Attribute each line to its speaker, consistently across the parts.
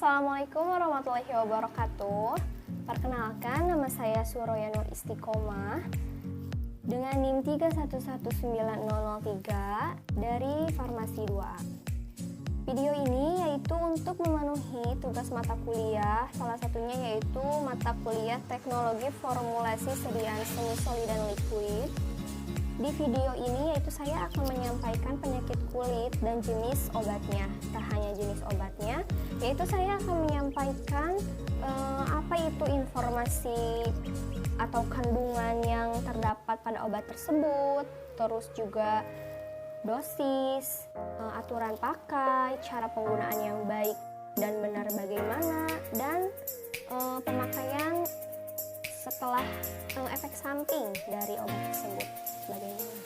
Speaker 1: Assalamualaikum warahmatullahi wabarakatuh. Perkenalkan, nama saya Suroya Nur Istiqomah dengan NIM 3119003 dari Farmasi 2A. Video ini yaitu untuk memenuhi tugas mata kuliah, salah satunya yaitu mata kuliah Teknologi Formulasi Sediaan Semi Solid dan Liquid. Di video ini yaitu saya akan menyampaikan penyakit kulit dan jenis obatnya. Tak hanya jenis obatnya, yaitu saya akan menyampaikan apa itu informasi atau kandungan yang terdapat pada obat tersebut, terus juga dosis, aturan pakai, cara penggunaan yang baik dan benar bagaimana, dan pemakaian setelah efek samping dari obat tersebut bagaimana.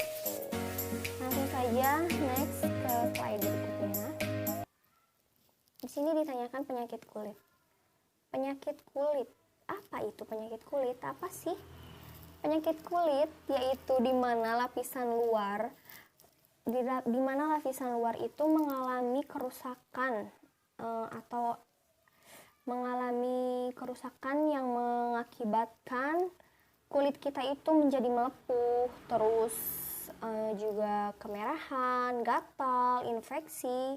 Speaker 1: Langsung saja next ke slide berikutnya. Di sini ditanyakan penyakit kulit. Penyakit kulit, apa itu penyakit kulit? Apa sih penyakit kulit? Yaitu di mana lapisan luar itu mengalami kerusakan atau mengalami kerusakan yang mengakibatkan kulit kita itu menjadi melepuh, terus juga kemerahan, gatal, infeksi.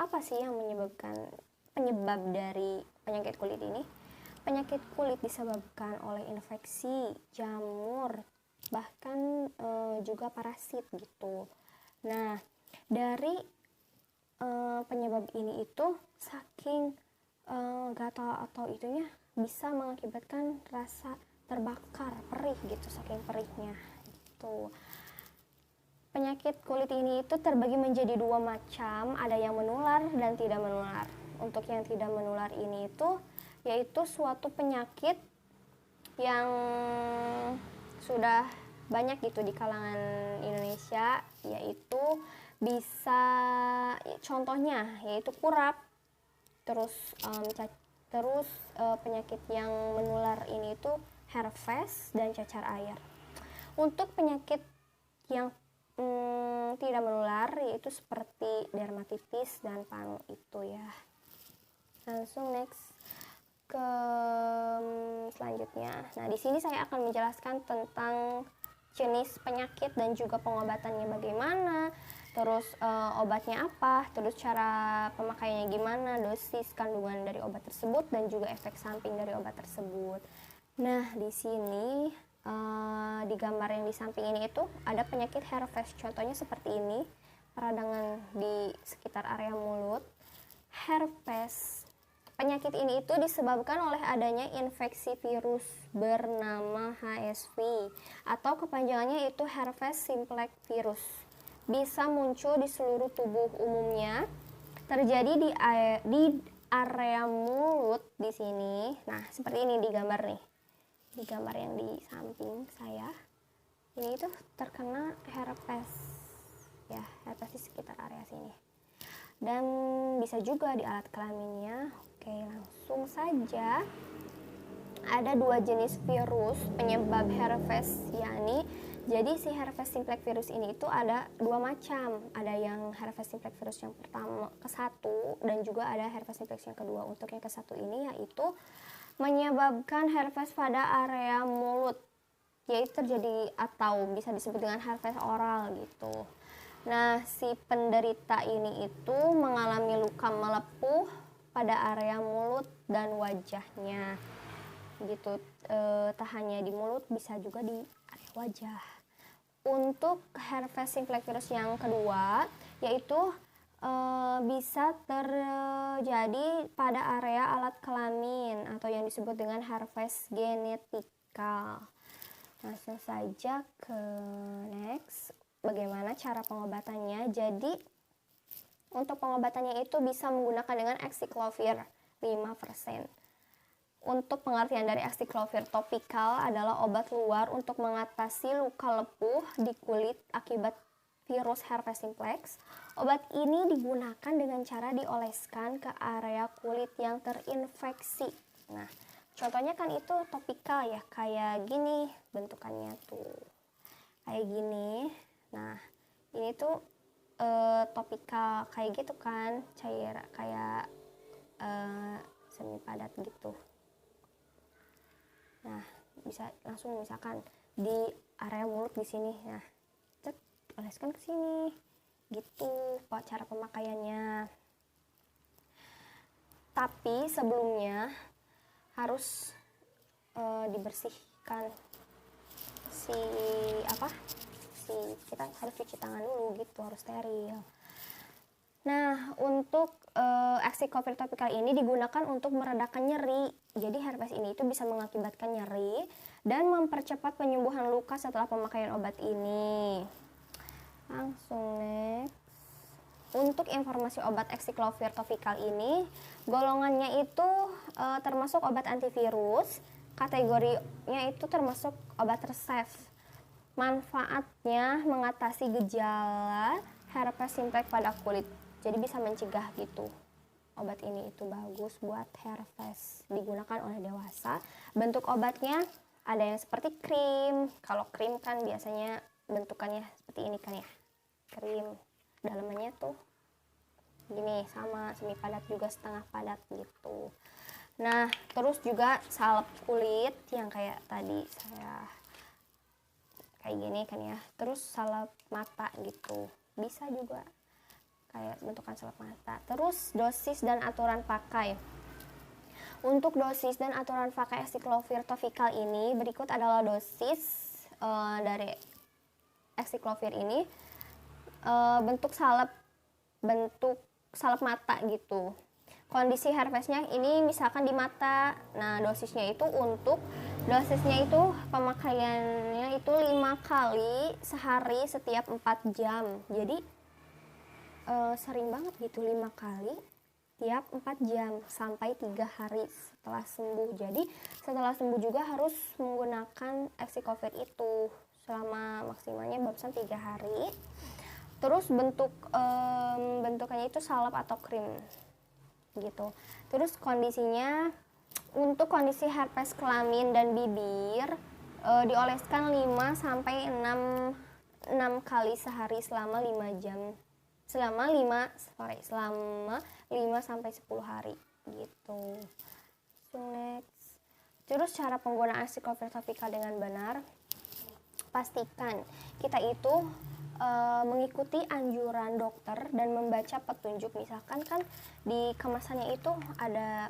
Speaker 1: Apa sih yang penyebab dari penyakit kulit ini? Penyakit kulit disebabkan oleh infeksi, jamur, bahkan juga parasit gitu. Nah, dari penyebab ini itu saking gatal atau itunya bisa mengakibatkan rasa terbakar, perih gitu, saking perihnya gitu. Penyakit kulit ini itu terbagi menjadi dua macam, ada yang menular dan tidak menular. Untuk yang tidak menular ini itu yaitu suatu penyakit yang sudah banyak gitu di kalangan Indonesia, yaitu bisa contohnya yaitu kurap, terus penyakit yang menular ini itu herpes dan cacar air. Untuk penyakit yang tidak menular yaitu seperti dermatitis dan panu itu ya. Langsung next ke selanjutnya. Nah, di sini saya akan menjelaskan tentang jenis penyakit dan juga pengobatannya bagaimana, terus obatnya apa, terus cara pemakaiannya gimana, dosis kandungan dari obat tersebut, dan juga efek samping dari obat tersebut. Nah, di sini di gambar yang di samping ini itu ada penyakit herpes. Contohnya seperti ini, peradangan di sekitar area mulut. Herpes, penyakit ini itu disebabkan oleh adanya infeksi virus bernama HSV atau kepanjangannya itu herpes simplex virus. Bisa muncul di seluruh tubuh, umumnya terjadi di area mulut di sini. Nah, seperti ini di gambar nih. Di gambar yang di samping saya. Ini itu terkena herpes. Ya, herpes di sekitar area sini. Dan bisa juga di alat kelaminnya. Oke, langsung saja. Ada dua jenis virus penyebab herpes, yakni jadi si herpes simplex virus ini itu ada dua macam. Ada yang herpes simplex virus yang pertama ke-1 dan juga ada herpes simplex yang kedua. Untuk yang ke-1 ini yaitu menyebabkan herpes pada area mulut, yaitu terjadi atau bisa disebut dengan herpes oral gitu. Nah, si penderita ini itu mengalami luka melepuh pada area mulut dan wajahnya gitu. Tak hanya di mulut, bisa juga di area wajah. Untuk herpes simplex virus yang kedua yaitu bisa terjadi pada area alat kelamin atau yang disebut dengan herpes genetikal. Langsung saja ke next. Bagaimana cara pengobatannya? Jadi untuk pengobatannya itu bisa menggunakan dengan acyclovir 5%. Untuk pengertian dari acyclovir topikal adalah obat luar untuk mengatasi luka lepuh di kulit akibat virus herpes simplex. Obat ini digunakan dengan cara dioleskan ke area kulit yang terinfeksi. Nah, contohnya kan itu topikal ya, kayak gini bentukannya tuh. Kayak gini. Nah, ini tuh topikal kayak gitu kan, cair kayak semi padat gitu. Nah, bisa langsung misalkan di area mulut di sini. Nah, oleskan ke sini. Gitu cara pemakaiannya. Tapi sebelumnya harus dibersihkan kita harus cuci tangan dulu gitu, harus steril. Nah, untuk Aciclovir topikal ini digunakan untuk meredakan nyeri. Jadi herpes ini itu bisa mengakibatkan nyeri dan mempercepat penyembuhan luka setelah pemakaian obat ini. Langsung next. Untuk informasi obat Aciclovir topikal ini, golongannya itu termasuk obat antivirus, kategorinya itu termasuk obat resep. Manfaatnya mengatasi gejala herpes simplex pada kulit. Jadi bisa mencegah gitu. Obat ini itu bagus buat herpes, digunakan oleh dewasa. Bentuk obatnya ada yang seperti krim. Kalau krim kan biasanya bentukannya seperti ini kan ya, krim. Dalamannya tuh gini, sama semi padat juga setengah padat gitu. Nah, terus juga salep kulit yang kayak tadi saya kayak gini kan ya. Terus salep mata gitu, bisa juga kayak bentukan salep mata. Terus dosis dan aturan pakai. Untuk dosis dan aturan pakai Aciclovir topikal ini berikut adalah dosis dari Aciclovir ini. Bentuk salep mata gitu. Kondisi herpesnya ini misalkan di mata. Nah, dosisnya itu pemakaiannya itu 5 kali sehari setiap 4 jam. Jadi sering banget gitu, 5 kali tiap 4 jam sampai 3 hari setelah sembuh. Jadi setelah sembuh juga harus menggunakan Aciclovir itu selama maksimalnya barusan 3 hari. Terus bentukannya itu salep atau krim gitu. Terus kondisinya, untuk kondisi herpes kelamin dan bibir dioleskan 5 sampai 6 kali sehari selama 5 jam. Selama 5 sampai 10 hari gitu. So next. Terus cara penggunaan Aciclovir topikal dengan benar. Pastikan kita itu mengikuti anjuran dokter dan membaca petunjuk. Misalkan kan di kemasannya itu ada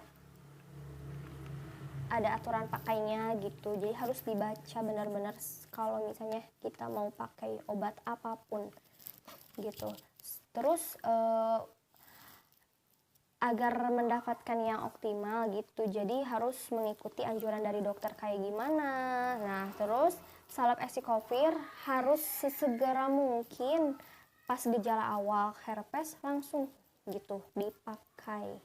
Speaker 1: aturan pakainya gitu, jadi harus dibaca benar-benar kalau misalnya kita mau pakai obat apapun gitu. Terus agar mendapatkan yang optimal gitu, jadi harus mengikuti anjuran dari dokter kayak gimana. Nah, terus salep Aciclovir harus sesegera mungkin pas gejala awal herpes langsung gitu dipakai.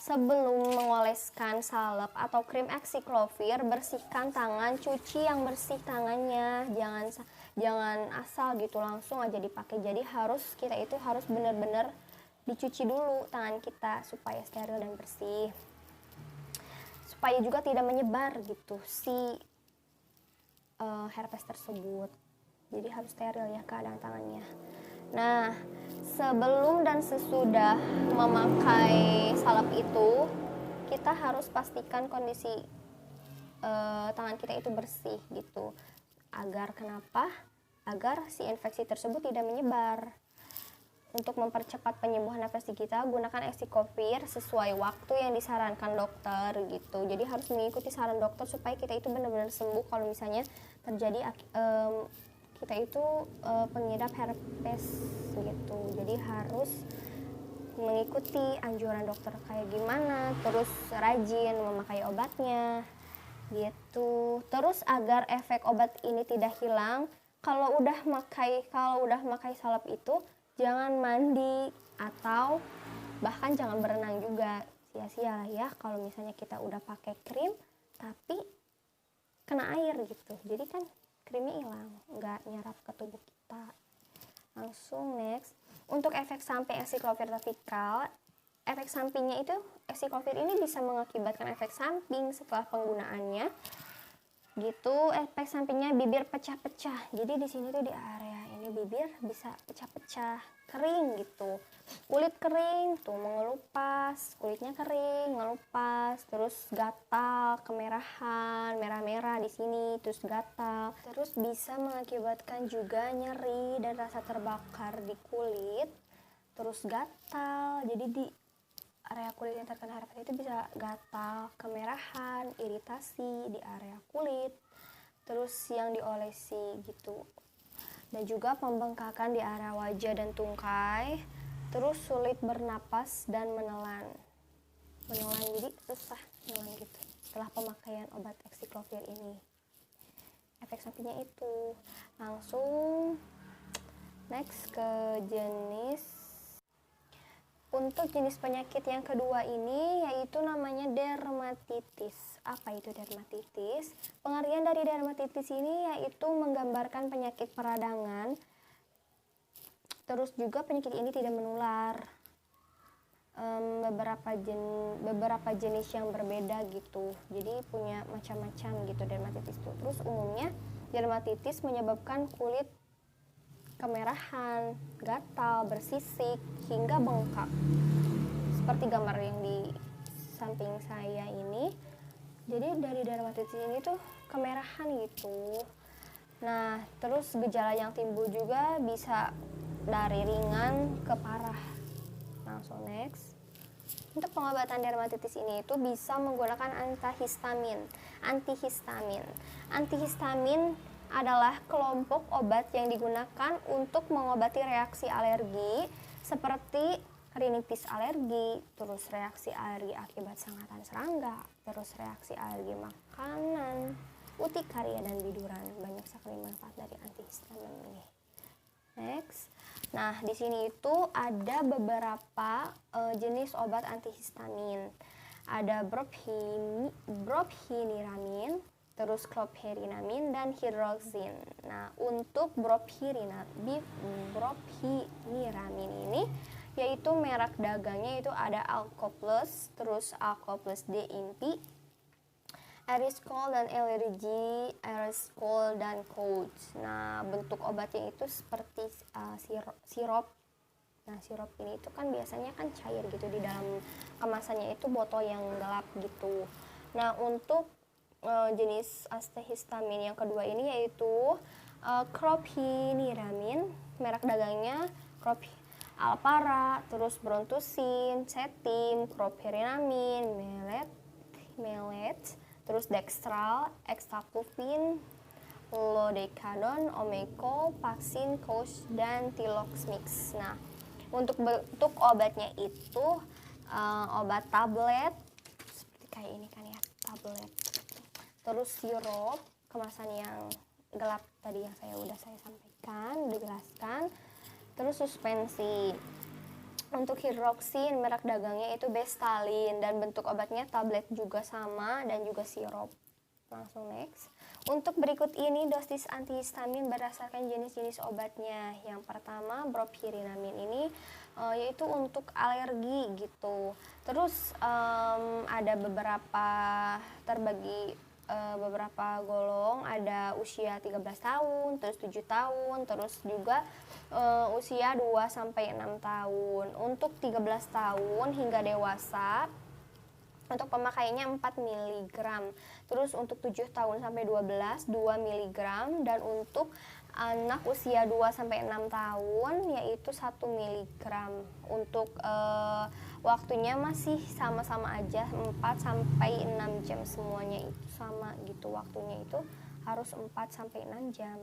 Speaker 1: Sebelum mengoleskan salep atau krim Aciclovir, bersihkan tangan, cuci yang bersih tangannya, jangan asal gitu langsung aja dipakai. Jadi kita itu harus benar-benar dicuci dulu tangan kita supaya steril dan bersih, supaya juga tidak menyebar gitu si herpes tersebut. Jadi harus steril ya keadaan tangannya. Nah, sebelum dan sesudah memakai salep itu, kita harus pastikan kondisi tangan kita itu bersih gitu. Agar si infeksi tersebut tidak menyebar. Untuk mempercepat penyembuhan herpes kita, gunakan Aciclovir sesuai waktu yang disarankan dokter gitu. Jadi harus mengikuti saran dokter supaya kita itu benar-benar sembuh kalau misalnya terjadi kita itu pengidap herpes gitu. Jadi harus mengikuti anjuran dokter kayak gimana, terus rajin memakai obatnya gitu. Terus agar efek obat ini tidak hilang, kalau udah makai salep itu jangan mandi atau bahkan jangan berenang juga, sia-sia lah ya kalau misalnya kita udah pakai krim tapi kena air gitu. Jadi kan krimnya hilang, nggak nyerap ke tubuh kita. Langsung next. Untuk efek samping Aciclovir topikal, efek sampingnya itu Aciclovir ini bisa mengakibatkan efek samping setelah penggunaannya gitu. Efek sampingnya bibir pecah-pecah. Jadi di sini tuh di area ini dari bibir bisa pecah-pecah, kering gitu. Kulit kering tuh mengelupas, kulitnya kering, ngelupas, terus gatal, kemerahan, merah-merah di sini, terus gatal. Terus bisa mengakibatkan juga nyeri dan rasa terbakar di kulit, terus gatal. Jadi di area kulit yang terkena HPV itu bisa gatal, kemerahan, iritasi di area kulit, terus yang diolesi gitu. Dan juga pembengkakan di area wajah dan tungkai, terus sulit bernapas dan menelan, jadi susah menelan gitu setelah pemakaian obat Aciclovir ini. Efek sampingnya itu. Langsung next ke untuk jenis penyakit yang kedua ini, yaitu namanya dermatitis. Apa itu dermatitis? Pengertian dari dermatitis ini yaitu menggambarkan penyakit peradangan. Terus juga penyakit ini tidak menular. Beberapa jenis yang berbeda gitu. Jadi punya macam-macam gitu dermatitis itu. Terus umumnya dermatitis menyebabkan kulit kemerahan, gatal, bersisik, hingga bengkak. Seperti gambar yang di samping saya ini. Jadi dari dermatitis ini tuh kemerahan gitu. Nah, terus gejala yang timbul juga bisa dari ringan ke parah. Langsung next. Untuk pengobatan dermatitis ini itu bisa menggunakan antihistamin. Antihistamin adalah kelompok obat yang digunakan untuk mengobati reaksi alergi seperti rinitis alergi, terus reaksi alergi akibat sengatan serangga, terus reaksi alergi makanan, urtikaria dan biduran. Banyak sekali manfaat dari antihistamin ini. Next. Nah, di sini itu ada beberapa jenis obat antihistamin. Ada brompheniramine, terus chlorpheniramine dan hidroxin. Nah, untuk brompheniramine ini yaitu merek dagangnya itu ada Alcoplus, terus Alcoplus DMP, Eriscol dan Eriscol dan Coach. Nah, bentuk obatnya itu seperti sirup. Nah, sirup ini itu kan biasanya kan cair gitu, di dalam kemasannya itu botol yang gelap gitu. Nah, untuk jenis antihistamin yang kedua ini yaitu chlorpheniramine, merek dagangnya Alpara, terus Brontusin, Setim, chlorpheniramine, Melet, terus Dextral, Extaclopin, Lodecadon, Omeko, Paxin, Coach, dan Tiloxmix. Nah, untuk bentuk obatnya itu obat tablet seperti kayak ini kan ya, tablet. Terus sirup kemasan yang gelap tadi yang saya sampaikan, dijelaskan. Terus suspensi. Untuk hidroxin merek dagangnya itu Bestalin dan bentuk obatnya tablet juga sama dan juga sirup. Langsung next. Untuk berikut ini dosis antihistamin berdasarkan jenis-jenis obatnya. Yang pertama brompheniramine ini yaitu untuk alergi gitu. Terus ada terbagi beberapa golong, ada usia 13 tahun, terus 7 tahun, terus juga usia 2 sampai 6 tahun. Untuk 13 tahun hingga dewasa untuk pemakaiannya 4 mg. Terus untuk 7 tahun sampai 12 2 mg, dan untuk anak usia 2 sampai 6 tahun yaitu 1 mg. Untuk waktunya masih sama-sama aja, 4 sampai 6 jam, semuanya itu sama gitu. Waktunya itu harus 4 sampai 6 jam.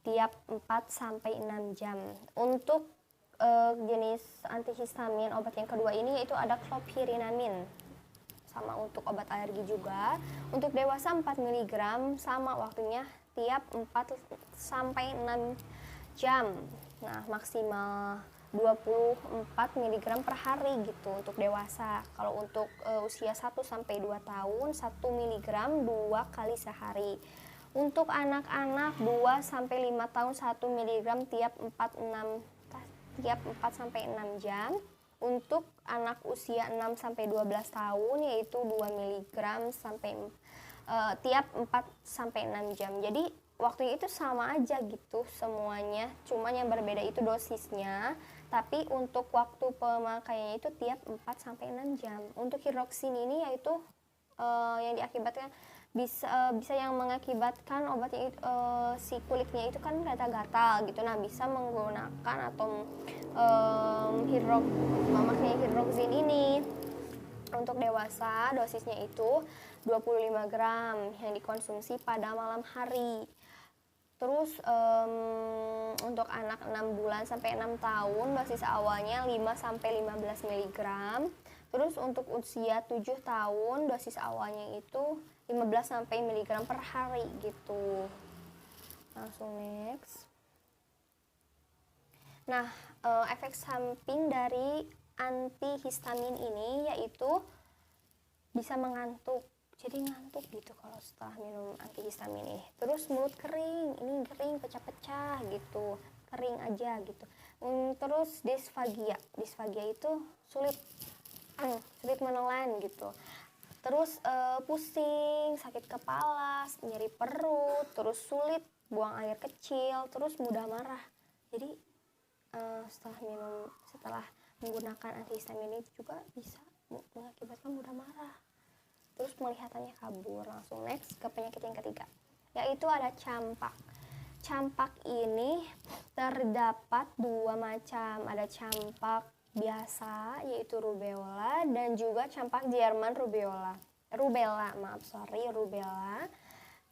Speaker 1: Tiap 4 sampai 6 jam. Untuk jenis antihistamin obat yang kedua ini yaitu ada chlorpheniramine. Sama untuk obat alergi juga. Untuk dewasa 4 mg, sama waktunya tiap 4 sampai 6 jam. Nah, maksimal 24 mg per hari gitu untuk dewasa. Kalau untuk usia 1 sampai 2 tahun 1 mg 2 kali sehari. Untuk anak-anak 2 sampai 5 tahun 1 mg tiap 4 sampai 6 jam. Untuk anak usia 6 sampai 12 tahun yaitu 2 mg sampai tiap 4 sampai 6 jam. Jadi waktunya itu sama aja gitu semuanya, cuman yang berbeda itu dosisnya. Tapi untuk waktu pemakaiannya itu tiap 4-6 jam. Untuk hidroksin ini yaitu yang diakibatkan bisa yang mengakibatkan obatnya itu, si kulitnya itu kan gatal-gatal gitu. Nah, bisa menggunakan atau memakai hidroksin ini. Untuk dewasa dosisnya itu 25 gram yang dikonsumsi pada malam hari. Terus untuk anak 6 bulan sampai 6 tahun dosis awalnya 5-15 mg. Terus untuk usia 7 tahun dosis awalnya itu 15 mg per hari gitu. Langsung next. Nah, efek samping dari antihistamin ini yaitu bisa mengantuk. Jadi ngantuk gitu kalau setelah minum antihistamin ini. Terus mulut kering, ini kering pecah-pecah gitu, kering aja gitu. Terus disfagia itu sulit menelan gitu. Terus pusing, sakit kepala, nyeri perut, terus sulit buang air kecil, terus mudah marah. Jadi setelah menggunakan antihistamin ini juga bisa mengakibatkan mudah marah. Terus penglihatannya kabur. Langsung next ke penyakit yang ketiga, yaitu ada campak. Campak ini terdapat 2 macam. Ada campak biasa yaitu rubella dan juga campak Jerman rubella.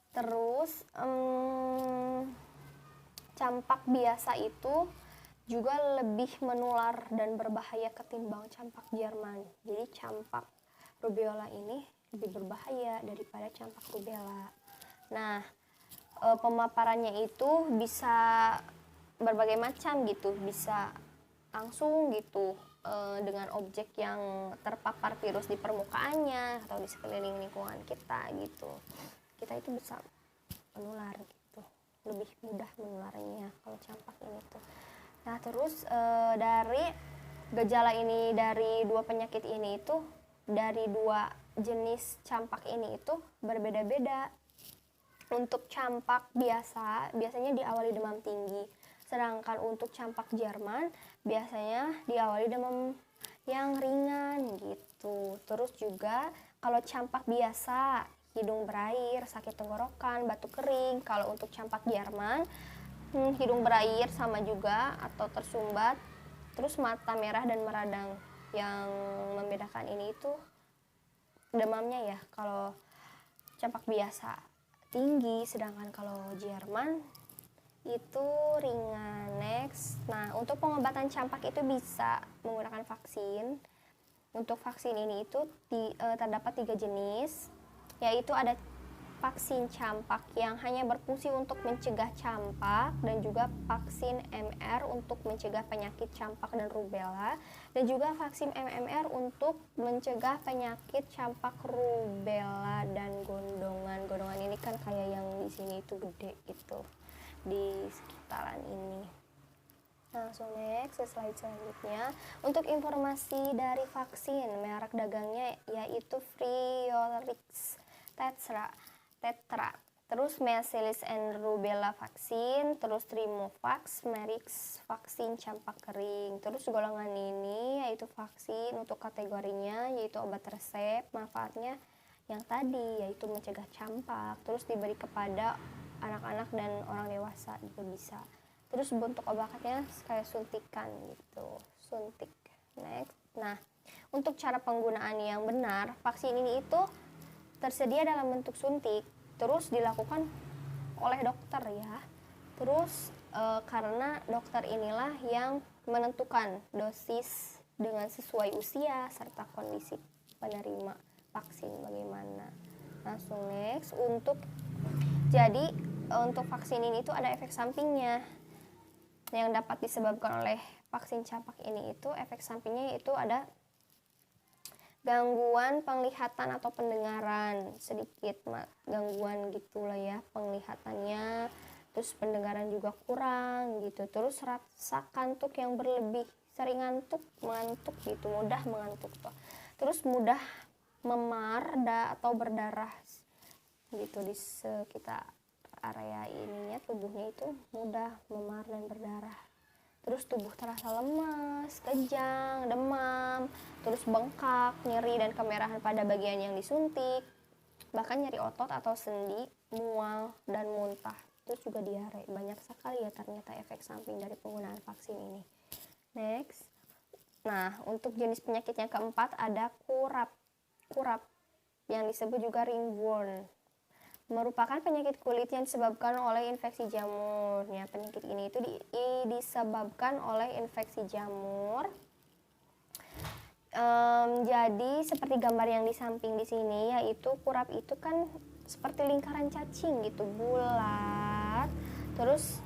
Speaker 1: Terus campak biasa itu juga lebih menular dan berbahaya ketimbang campak Jerman. Jadi campak rubella ini lebih berbahaya daripada campak rubella. Nah, pemaparannya itu bisa berbagai macam gitu, bisa langsung gitu dengan objek yang terpapar virus di permukaannya atau di sekeliling lingkungan kita gitu. Kita itu bisa menular gitu, lebih mudah menularnya kalau campak ini tuh. Nah, terus dari gejala ini, dari 2 penyakit ini itu, dari 2 jenis campak ini itu berbeda-beda. Untuk campak biasanya diawali demam tinggi. Sedangkan untuk campak Jerman biasanya diawali demam yang ringan gitu. Terus juga kalau campak biasa hidung berair, sakit tenggorokan, batuk kering. Kalau untuk campak Jerman hidung berair sama juga atau tersumbat, terus mata merah dan meradang. Yang membedakan ini itu demamnya ya, kalau campak biasa tinggi, sedangkan kalau Jerman itu ringan. Next. Nah, untuk pengobatan campak itu bisa menggunakan vaksin. Untuk vaksin ini itu terdapat 3 jenis, yaitu ada vaksin campak yang hanya berfungsi untuk mencegah campak, dan juga vaksin MR untuk mencegah penyakit campak dan rubella, dan juga vaksin MMR untuk mencegah penyakit campak, rubella, dan gondongan. Gondongan ini kan kayak yang di sini itu gede gitu di sekitaran ini. Langsung next ke slide selanjutnya. Untuk informasi dari vaksin, merek dagangnya yaitu Friorix, Tetra, terus measles and rubella vaksin, terus Trimovax, Merix vaksin campak kering. Terus golongan ini yaitu vaksin untuk kategorinya yaitu obat resep, manfaatnya yang tadi yaitu mencegah campak, terus diberi kepada anak-anak dan orang dewasa juga bisa. Terus bentuk obatnya kayak suntikan gitu, suntik. Next. Nah, untuk cara penggunaan yang benar, vaksin ini itu tersedia dalam bentuk suntik, terus dilakukan oleh dokter ya. Terus karena dokter inilah yang menentukan dosis dengan sesuai usia serta kondisi penerima vaksin bagaimana. Langsung next. Untuk vaksin ini itu ada efek sampingnya yang dapat disebabkan oleh vaksin campak ini. Itu efek sampingnya itu ada gangguan penglihatan atau pendengaran, sedikit gangguan gitulah ya penglihatannya, terus pendengaran juga kurang gitu, terus rasa kantuk yang berlebih, sering mengantuk gitu, mudah mengantuk tuh, terus mudah memar atau berdarah gitu di sekitar area ininya tubuhnya itu mudah memar dan berdarah. Terus tubuh terasa lemas, kejang, demam, terus bengkak, nyeri dan kemerahan pada bagian yang disuntik, bahkan nyeri otot atau sendi, mual dan muntah. Terus juga diare. Banyak sekali ya ternyata efek samping dari penggunaan vaksin ini. Next. Nah, untuk jenis penyakit yang keempat ada kurap. Kurap yang disebut juga ringworm, merupakan penyakit kulit yang disebabkan oleh infeksi jamur. Ya, penyakit ini itu disebabkan oleh infeksi jamur. Jadi seperti gambar yang di samping di sini, yaitu kurap itu kan seperti lingkaran cacing gitu, bulat, terus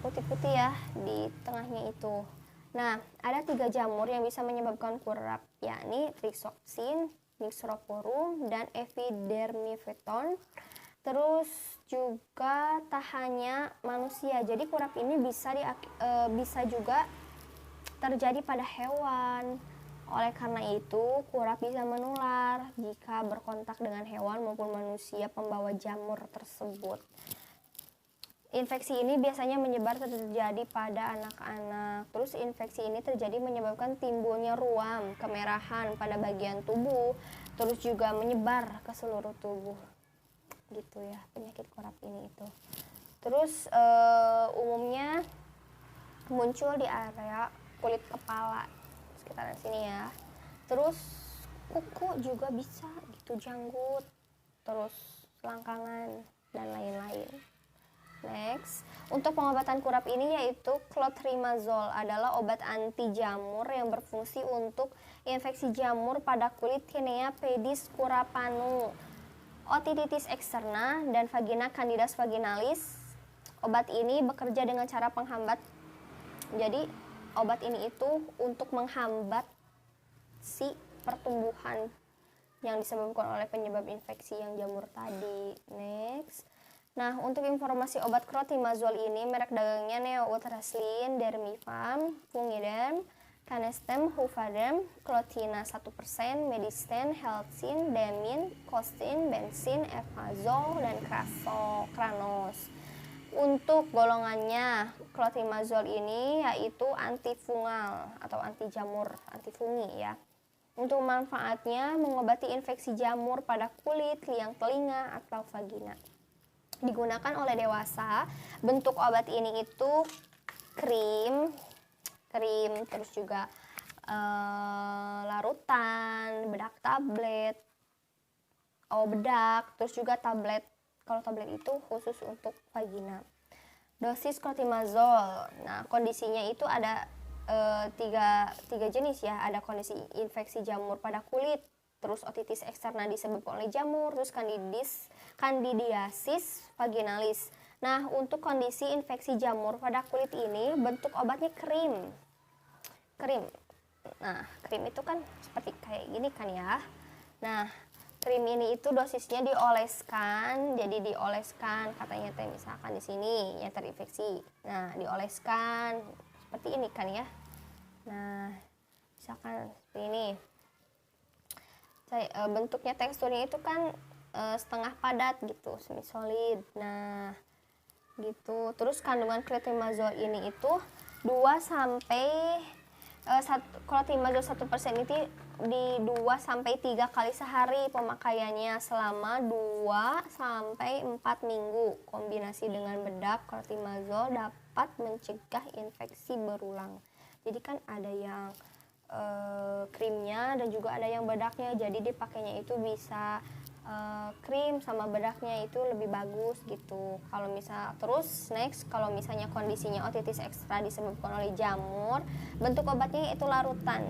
Speaker 1: putih-putih ya di tengahnya itu. Nah, ada 3 jamur yang bisa menyebabkan kurap, yakni Rhizopsin, Mixosporum, dan Epidermidon. Terus juga tak hanya manusia, jadi kurap ini bisa juga terjadi pada hewan. Oleh karena itu, kurap bisa menular jika berkontak dengan hewan maupun manusia pembawa jamur tersebut. Infeksi ini biasanya menyebar terjadi pada anak-anak. Terus infeksi ini terjadi menyebabkan timbulnya ruam, kemerahan pada bagian tubuh, terus juga menyebar ke seluruh tubuh. Gitu ya, penyakit kurap ini itu. Terus umumnya muncul di area kulit kepala, sekitaran sini ya. Terus kuku juga bisa gitu, janggut, terus selangkangan dan lain-lain. Next, untuk pengobatan kurap ini yaitu clotrimazole adalah obat anti jamur yang berfungsi untuk infeksi jamur pada kulit Tinea pedis curapanu, otitis externa, dan vagina candidas vaginalis. Obat ini bekerja dengan cara penghambat. Jadi obat ini itu untuk menghambat si pertumbuhan yang disebabkan oleh penyebab infeksi yang jamur tadi. Next. Nah, untuk informasi obat clotrimazole ini, merek dagangnya Neo-Ultraslin, Dermifarm, Fungidem, Canestem, Huvadem, Clotina 1%, Medisten, Healthsin, Demin, Costin, Bensin, Evazole, dan Kranos. Untuk golongannya, clotrimazole ini yaitu antifungal atau anti jamur, antifungi ya. Untuk manfaatnya mengobati infeksi jamur pada kulit, liang telinga, atau vagina. Digunakan oleh dewasa. Bentuk obat ini itu krim, terus juga larutan, bedak tablet, bedak, terus juga tablet. Kalau tablet itu khusus untuk vagina. Dosis clotrimazole. Nah, kondisinya itu ada tiga jenis ya. Ada kondisi infeksi jamur pada kulit, terus otitis eksterna disebabkan oleh jamur, terus candidiasis vaginalis. Nah, untuk kondisi infeksi jamur pada kulit ini bentuk obatnya krim. Nah, krim itu kan seperti kayak gini kan ya. Nah, krim ini itu dosisnya dioleskan. Jadi dioleskan katanya teh misalkan di sini yang terinfeksi. Nah, dioleskan seperti ini kan ya. Nah, misalkan seperti ini. Bentuknya, teksturnya itu kan setengah padat gitu, semi solid. Nah, gitu. Terus kandungan clotrimazole ini itu 2 sampai clotrimazole 1% itu di 2 sampai 3 kali sehari pemakaiannya selama 2 sampai 4 minggu. Kombinasi dengan bedak, clotrimazole dapat mencegah infeksi berulang. Jadi kan ada yang krimnya dan juga ada yang bedaknya, jadi dipakainya itu bisa krim sama bedaknya itu lebih bagus gitu. Kalau misal terus next, kalau misalnya kondisinya otitis ekstra disebabkan oleh jamur, bentuk obatnya itu larutan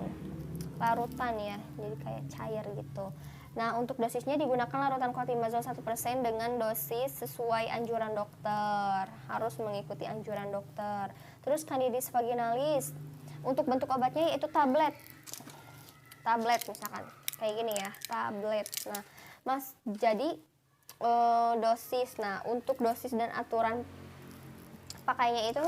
Speaker 1: ya, jadi kayak cair gitu. Nah, untuk dosisnya digunakan larutan clotrimazole 1% dengan dosis sesuai anjuran dokter, harus mengikuti anjuran dokter. Terus candidis vaginalis, untuk bentuk obatnya yaitu tablet misalkan kayak gini ya, tablet. Nah, jadi dosis. Nah, untuk dosis dan aturan pakainya itu,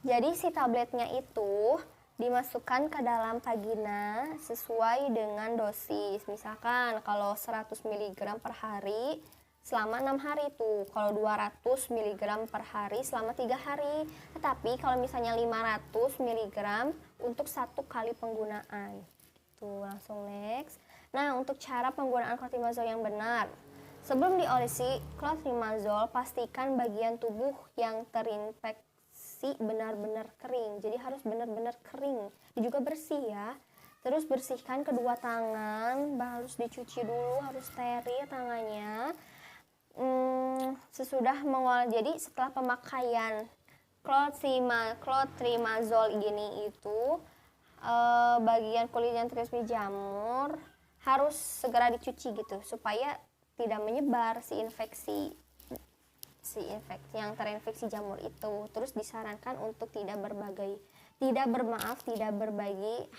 Speaker 1: jadi si tabletnya itu dimasukkan ke dalam vagina sesuai dengan dosis. Misalkan kalau 100 mg per hari, selama 6 hari tuh. Kalau 200 mg per hari selama 3 hari. Tetapi kalau misalnya 500 mg untuk 1 kali penggunaan. Tuh, langsung next. Nah, untuk cara penggunaan clotrimazole yang benar. Sebelum diolesi clotrimazole, pastikan bagian tubuh yang terinfeksi benar-benar kering. Jadi harus benar-benar kering. Dan juga bersih ya. Terus bersihkan kedua tangan, harus dicuci dulu, harus steril tangannya. Sesudah jadi setelah pemakaian clotrimazole ini itu bagian kulit yang terkena jamur harus segera dicuci gitu supaya tidak menyebar si infeksi yang terinfeksi jamur itu. Terus disarankan untuk tidak berbagi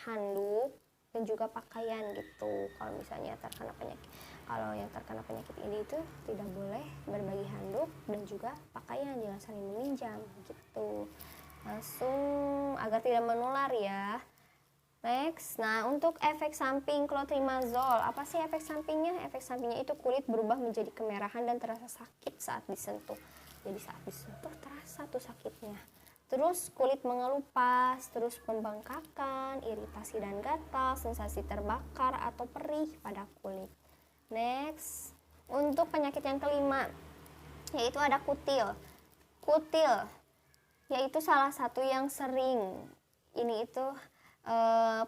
Speaker 1: handuk dan juga pakaian gitu. Kalau misalnya terkena penyakit, kalau yang terkena penyakit ini itu tidak boleh berbagi handuk dan juga pakaian, jangan saling meminjam gitu. Langsung agar tidak menular ya. Next, nah untuk efek samping clotrimazole, apa sih efek sampingnya? Efek sampingnya itu kulit berubah menjadi kemerahan dan terasa sakit saat disentuh. Jadi saat disentuh terasa tuh sakitnya. Terus kulit mengelupas, terus pembengkakan, iritasi dan gatal, sensasi terbakar atau perih pada kulit. Next, untuk penyakit yang kelima, yaitu ada kutil. Kutil, yaitu salah satu yang sering,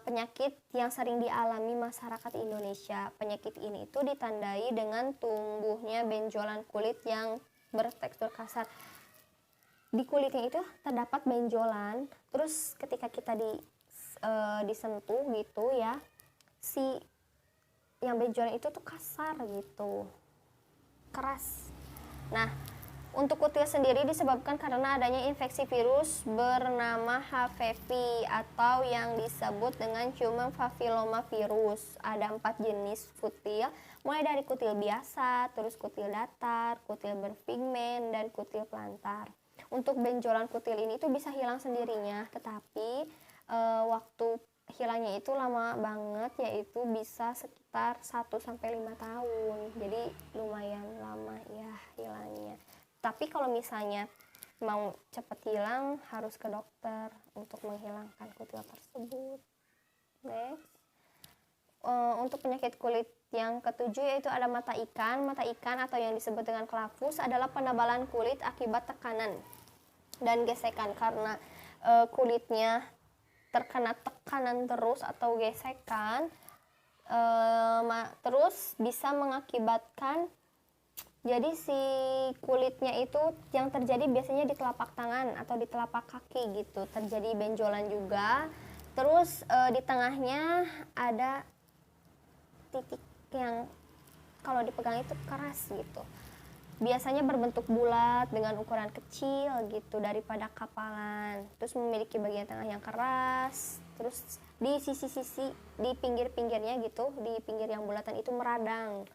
Speaker 1: penyakit yang sering dialami masyarakat Indonesia. Penyakit ini itu ditandai dengan tumbuhnya benjolan kulit yang bertekstur kasar. Di kulitnya itu terdapat benjolan, terus ketika kita disentuh gitu ya, si yang benjolan itu tuh kasar gitu, keras. Nah, untuk kutil sendiri disebabkan karena adanya infeksi virus bernama HPV atau yang disebut dengan human papillomavirus. Ada 4 jenis kutil, mulai dari kutil biasa, terus kutil datar, kutil berpigmen, dan kutil plantar. Untuk benjolan kutil ini tuh bisa hilang sendirinya, tetapi waktu hilangnya itu lama banget, yaitu bisa sekitar 1-5 tahun. Jadi lumayan lama ya hilangnya. Tapi kalau misalnya mau cepat hilang harus ke dokter untuk menghilangkan kutil tersebut. Next, untuk penyakit kulit yang ketujuh yaitu ada mata ikan. Mata ikan atau yang disebut dengan klafus adalah penebalan kulit akibat tekanan dan gesekan karena kulitnya terkena tekanan terus atau gesekan, terus bisa mengakibatkan jadi si kulitnya itu yang terjadi biasanya di telapak tangan atau di telapak kaki gitu, terjadi benjolan juga. Terus di tengahnya ada titik yang kalau dipegang itu keras gitu. Biasanya berbentuk bulat dengan ukuran kecil gitu daripada kapalan. Terus memiliki bagian tengah yang keras. Terus di sisi-sisi, di pinggir-pinggirnya gitu, di pinggir yang bulatan itu meradang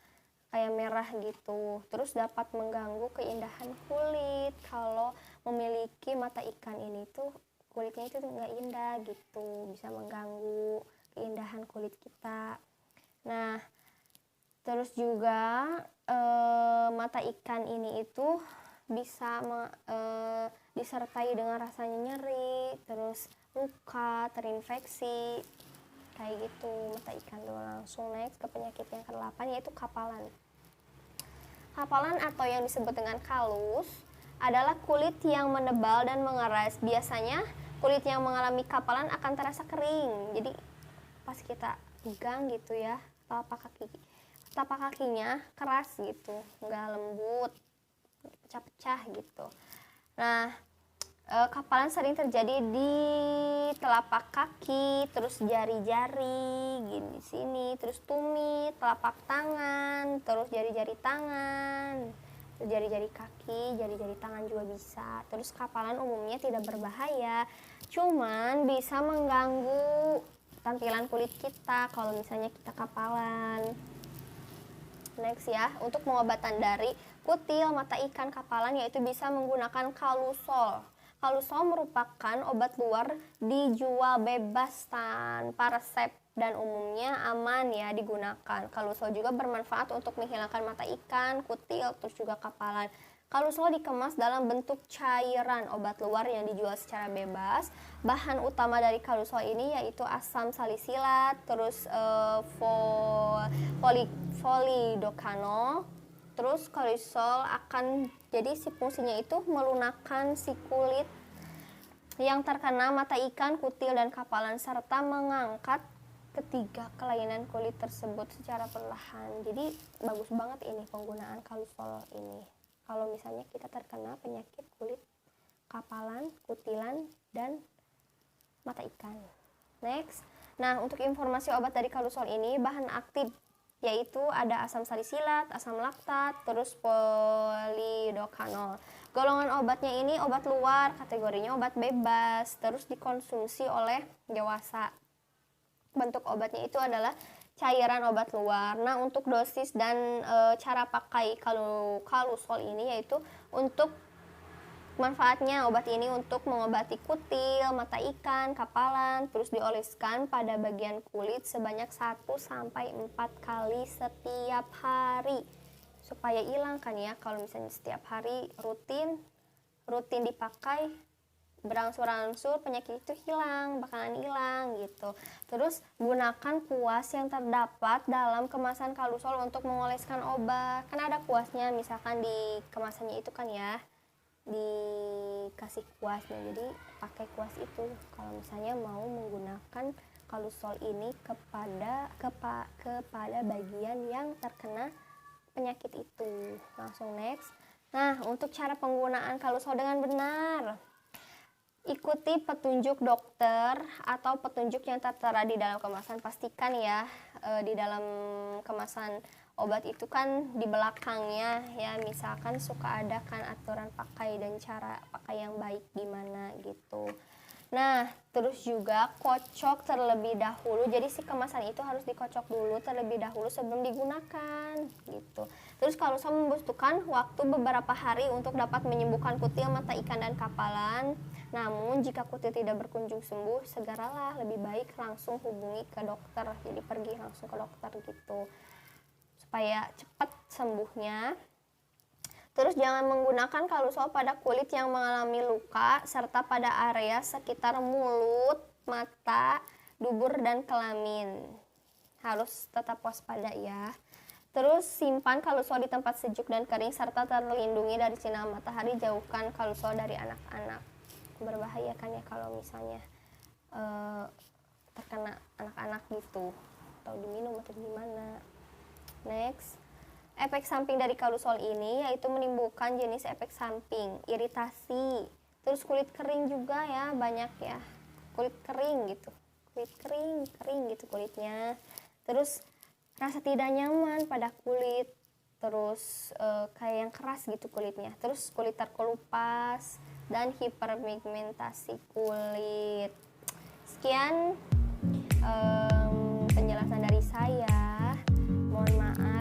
Speaker 1: kayak merah gitu. Terus dapat mengganggu keindahan kulit. Kalau memiliki mata ikan ini tuh kulitnya itu nggak indah gitu, bisa mengganggu keindahan kulit kita. Nah, terus juga mata ikan ini itu bisa disertai dengan rasanya nyeri, terus luka, terinfeksi kayak gitu mata ikan tuh. Langsung next ke penyakit yang ke-8 yaitu kapalan. Kapalan atau yang disebut dengan kalus adalah kulit yang menebal dan mengeras. Biasanya kulit yang mengalami kapalan akan terasa kering. Jadi pas kita pegang gitu ya, telapak kakinya keras gitu, nggak lembut, pecah-pecah gitu. Nah, kapalan sering terjadi di telapak kaki, terus jari-jari gini sini, terus tumit, telapak tangan, terus jari-jari tangan, terus jari-jari kaki, jari-jari tangan juga bisa. Terus kapalan umumnya tidak berbahaya, cuman bisa mengganggu tampilan kulit kita kalau misalnya kita kapalan. Next ya, untuk pengobatan dari kutil, mata ikan, kapalan yaitu bisa menggunakan kalusol. Kalusol merupakan obat luar dijual bebas tanpa resep dan umumnya aman ya digunakan. Kalusol juga bermanfaat untuk menghilangkan mata ikan, kutil, terus juga kapalan. Kalusol dikemas dalam bentuk cairan obat luar yang dijual secara bebas. Bahan utama dari kalusol ini yaitu asam salisilat, terus folidokanol. Terus kalusol akan jadi si fungsinya itu melunakkan si kulit yang terkena mata ikan, kutil, dan kapalan serta mengangkat ketiga kelainan kulit tersebut secara perlahan. Jadi bagus banget ini penggunaan kalusol ini. Kalau misalnya kita terkena penyakit kulit, kapalan, kutilan, dan mata ikan. Next. Nah, untuk informasi obat dari kalusol ini, bahan aktif yaitu ada asam salisilat, asam laktat, terus polidokanol. Golongan obatnya ini obat luar, kategorinya obat bebas, terus dikonsumsi oleh dewasa. Bentuk obatnya itu adalah cairan obat luar. Nah, untuk dosis dan cara pakai kalusol ini yaitu untuk manfaatnya obat ini untuk mengobati kutil, mata ikan, kapalan, terus dioleskan pada bagian kulit sebanyak 1-4 kali setiap hari. Supaya hilang kan ya, kalau misalnya setiap hari rutin dipakai, berangsur-angsur penyakit itu bakalan hilang gitu. Terus gunakan kuas yang terdapat dalam kemasan kalusol untuk mengoleskan obat. Kan ada kuasnya, misalkan di kemasannya itu kan ya dikasih kuasnya, jadi pakai kuas itu kalau misalnya mau menggunakan kalusol ini kepada bagian yang terkena penyakit itu. Langsung next. Nah, untuk cara penggunaan kalusol dengan benar, ikuti petunjuk dokter atau petunjuk yang tertera di dalam kemasan. Pastikan ya di dalam kemasan obat itu kan di belakangnya ya, misalkan suka ada kan aturan pakai dan cara pakai yang baik gimana gitu. Nah, terus juga kocok terlebih dahulu. Jadi si kemasan itu harus dikocok dulu terlebih dahulu sebelum digunakan gitu. Terus kalusol membutuhkan waktu beberapa hari untuk dapat menyembuhkan kutil, mata ikan, dan kapalan. Namun jika kutil tidak berkunjung sembuh, segeralah, lebih baik langsung hubungi ke dokter. Jadi pergi langsung ke dokter gitu supaya cepat sembuhnya. Terus jangan menggunakan kalusol pada kulit yang mengalami luka serta pada area sekitar mulut, mata, dubur, dan kelamin. Harus tetap waspada ya. Terus simpan kalusol di tempat sejuk dan kering serta terlindungi dari sinar matahari. Jauhkan kalusol dari anak-anak. Berbahaya kan ya kalau misalnya terkena anak-anak gitu, atau diminum atau gimana. Next. Efek samping dari kalusol ini yaitu menimbulkan jenis efek samping, iritasi, terus kulit kering juga ya, banyak ya, kulit kering gitu, kulit kering gitu kulitnya. Terus rasa tidak nyaman pada kulit, terus kayak yang keras gitu kulitnya, terus kulit terkelupas dan hiperpigmentasi kulit. Sekian penjelasan dari saya, mohon maaf